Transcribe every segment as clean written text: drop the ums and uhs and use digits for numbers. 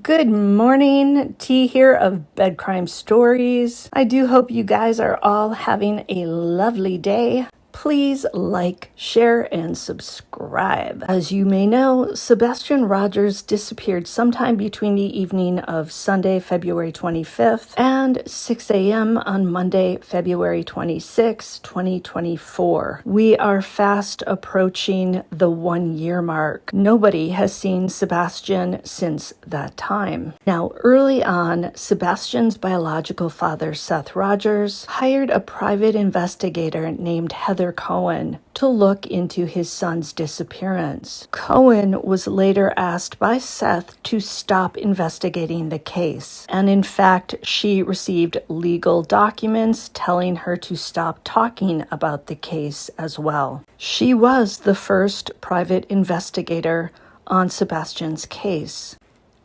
Good morning, T here of Bed Crime Stories. I do hope you guys are all having a lovely day. Please like, share, and subscribe. As you may know, Sebastian Rogers disappeared sometime between the evening of Sunday, February 25th and 6 a.m. on Monday, February 26, 2024. We are fast approaching the 1-year mark. Nobody has seen Sebastian since that time. Now, early on, Sebastian's biological father, Seth Rogers, hired a private investigator named Heather Cohen to look into his son's disappearance. Cohen was later asked by Seth to stop investigating the case, and in fact, she received legal documents telling her to stop talking about the case as well. She was the first private investigator on Sebastian's case,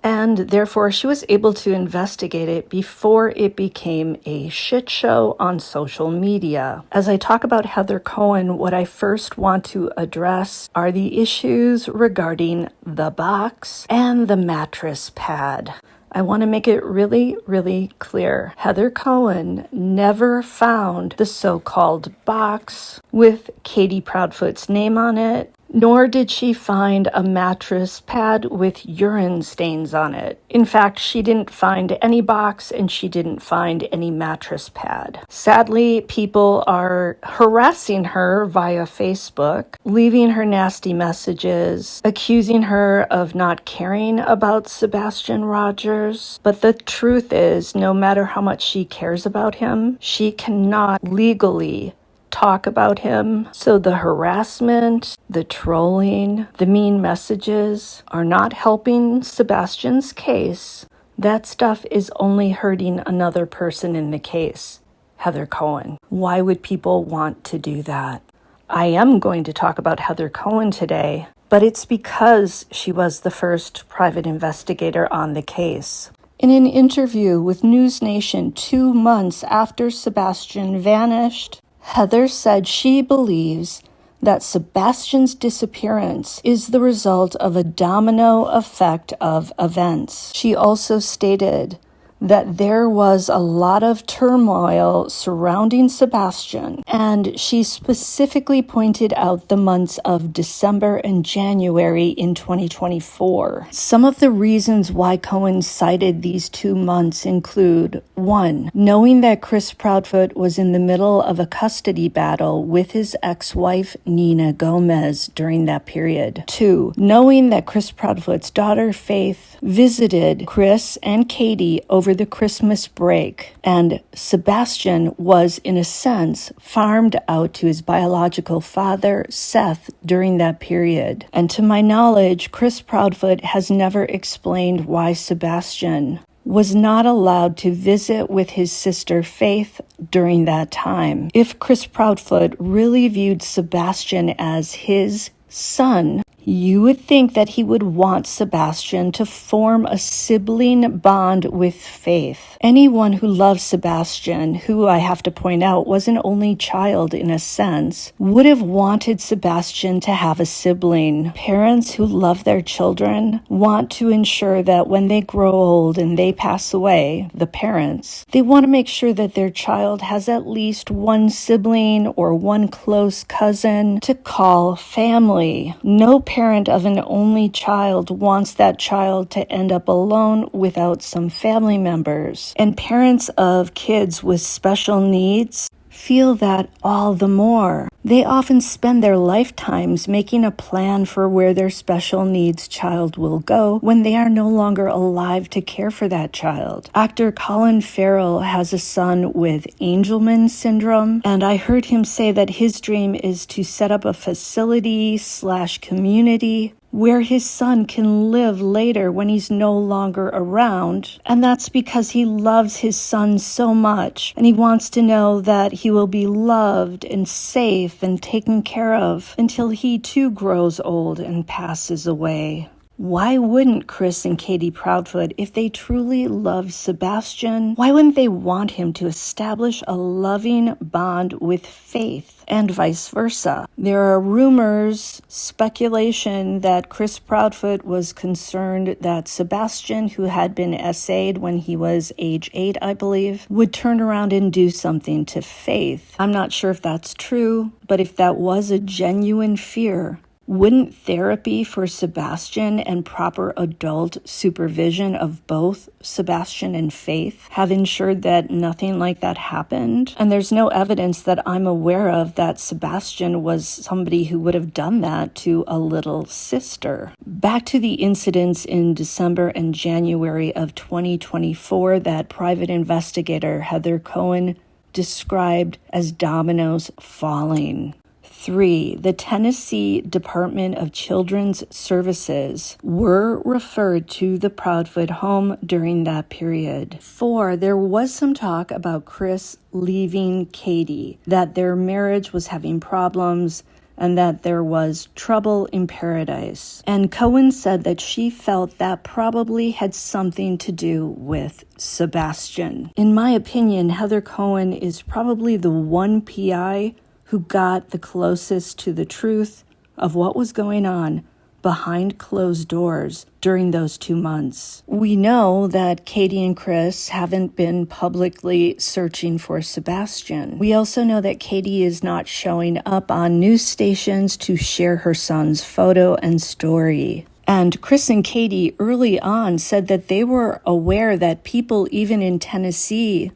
and therefore she was able to investigate it before it became a shit show on social media. As I talk about Heather Cohen, what I first want to address are the issues regarding the box and the mattress pad. I want to make it really, really clear. Heather Cohen never found the so-called box with Katie Proudfoot's name on it, nor did she find a mattress pad with urine stains on it. In fact, she didn't find any box and she didn't find any mattress pad. Sadly, people are harassing her via Facebook, leaving her nasty messages, accusing her of not caring about Sebastian Rogers. But the truth is, no matter how much she cares about him, she cannot legally talk about him. So the harassment, the trolling, the mean messages are not helping Sebastian's case. That stuff is only hurting another person in the case, Heather Cohen. Why would people want to do that? I am going to talk about Heather Cohen today, but it's because she was the first private investigator on the case. In an interview with News Nation 2 months after Sebastian vanished, Heather said she believes that Sebastian's disappearance is the result of a domino effect of events. She also stated that there was a lot of turmoil surrounding Sebastian, and she specifically pointed out the months of December and January in 2024. Some of the reasons why Cohen cited these 2 months include: 1. Knowing that Chris Proudfoot was in the middle of a custody battle with his ex-wife Nina Gomez during that period. 2. Knowing that Chris Proudfoot's daughter Faith visited Chris and Katie over the Christmas break, and Sebastian was, in a sense, farmed out to his biological father, Seth, during that period. And to my knowledge, Chris Proudfoot has never explained why Sebastian was not allowed to visit with his sister Faith during that time. If Chris Proudfoot really viewed Sebastian as his son, you would think that he would want Sebastian to form a sibling bond with Faith. Anyone who loves Sebastian, who I have to point out was an only child in a sense, would have wanted Sebastian to have a sibling. Parents who love their children want to ensure that when they grow old and they pass away, the parents, they want to make sure that their child has at least one sibling or one close cousin to call family. No parent of an only child wants that child to end up alone without some family members. And parents of kids with special needs feel that all the more. They often spend their lifetimes making a plan for where their special needs child will go when they are no longer alive to care for that child. Actor Colin Farrell has a son with Angelman syndrome, and I heard him say that his dream is to set up a facility/community where his son can live later when he's no longer around. And that's because he loves his son so much, and he wants to know that he will be loved and safe and taken care of until he too grows old and passes away. Why wouldn't Chris and Katie Proudfoot, if they truly love Sebastian, why wouldn't they want him to establish a loving bond with Faith and vice versa? There are rumors, speculation that Chris Proudfoot was concerned that Sebastian, who had been SA'd when he was age 8, I believe, would turn around and do something to Faith. I'm not sure if that's true, but if that was a genuine fear, wouldn't therapy for Sebastian and proper adult supervision of both Sebastian and Faith have ensured that nothing like that happened? And there's no evidence that I'm aware of that Sebastian was somebody who would have done that to a little sister. Back to the incidents in December and January of 2024 that private investigator Heather Cohen described as dominoes falling. 3. The Tennessee Department of Children's Services were referred to the Proudfoot home during that period. 4. There was some talk about Chris leaving Katie, that their marriage was having problems, and that there was trouble in paradise. And Cohen said that she felt that probably had something to do with Sebastian. In my opinion, Heather Cohen is probably the one PI who got the closest to the truth of what was going on behind closed doors during those 2 months. We know that Katie and Chris haven't been publicly searching for Sebastian. We also know that Katie is not showing up on news stations to share her son's photo and story. And Chris and Katie early on said that they were aware that people even in Tennessee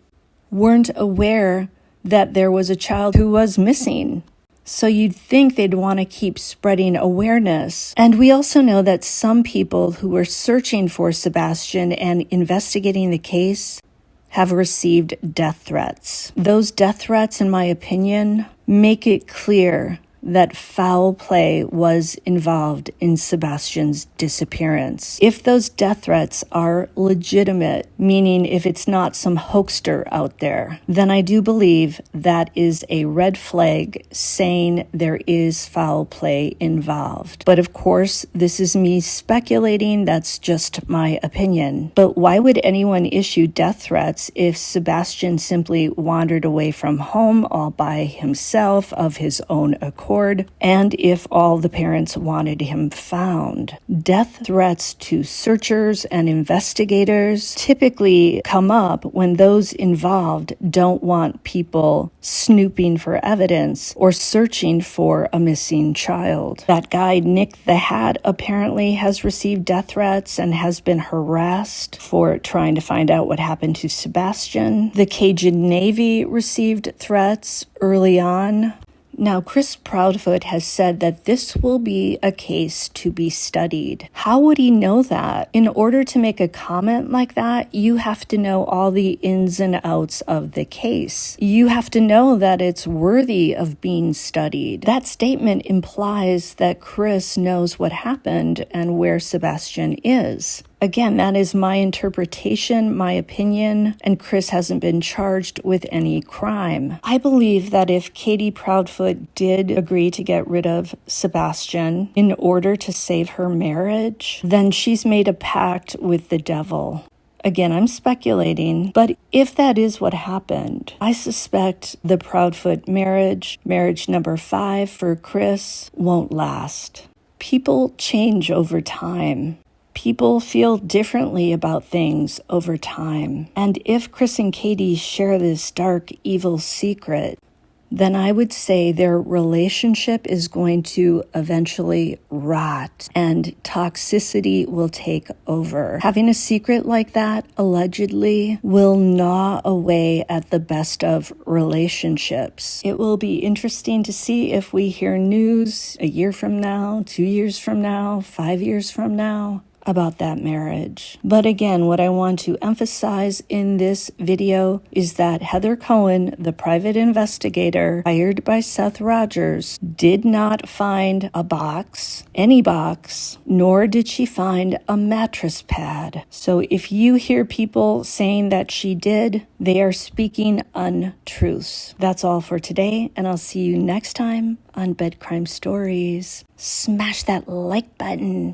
weren't aware that there was a child who was missing. So you'd think they'd want to keep spreading awareness. And we also know that some people who were searching for Sebastian and investigating the case have received death threats. Those death threats, in my opinion, make it clear that foul play was involved in Sebastian's disappearance. If those death threats are legitimate, meaning if it's not some hoaxer out there, then I do believe that is a red flag saying there is foul play involved. But of course, this is me speculating. That's just my opinion. But why would anyone issue death threats if Sebastian simply wandered away from home all by himself of his own accord? And if all the parents wanted him found? Death threats to searchers and investigators typically come up when those involved don't want people snooping for evidence or searching for a missing child. That guy, Nick the Hat, apparently has received death threats and has been harassed for trying to find out what happened to Sebastian. The Cajun Navy received threats early on. Now, Chris Proudfoot has said that this will be a case to be studied. How would he know that? In order to make a comment like that, you have to know all the ins and outs of the case. You have to know that it's worthy of being studied. That statement implies that Chris knows what happened and where Sebastian is. Again, that is my interpretation, my opinion, and Chris hasn't been charged with any crime. I believe that if Katie Proudfoot did agree to get rid of Sebastian in order to save her marriage, then she's made a pact with the devil. Again, I'm speculating, but if that is what happened, I suspect the Proudfoot marriage number 5 for Chris, won't last. People change over time. People feel differently about things over time. And if Chris and Katie share this dark, evil secret, then I would say their relationship is going to eventually rot and toxicity will take over. Having a secret like that, allegedly, will gnaw away at the best of relationships. It will be interesting to see if we hear news a year from now, 2 years from now, 5 years from now about that marriage. But again, what I want to emphasize in this video is that Heather Cohen, the private investigator hired by Seth Rogers, did not find a box, any box, nor did she find a mattress pad. So if you hear people saying that she did, they are speaking untruths. That's all for today, and I'll see you next time on Bed Crime Stories. Smash that like button.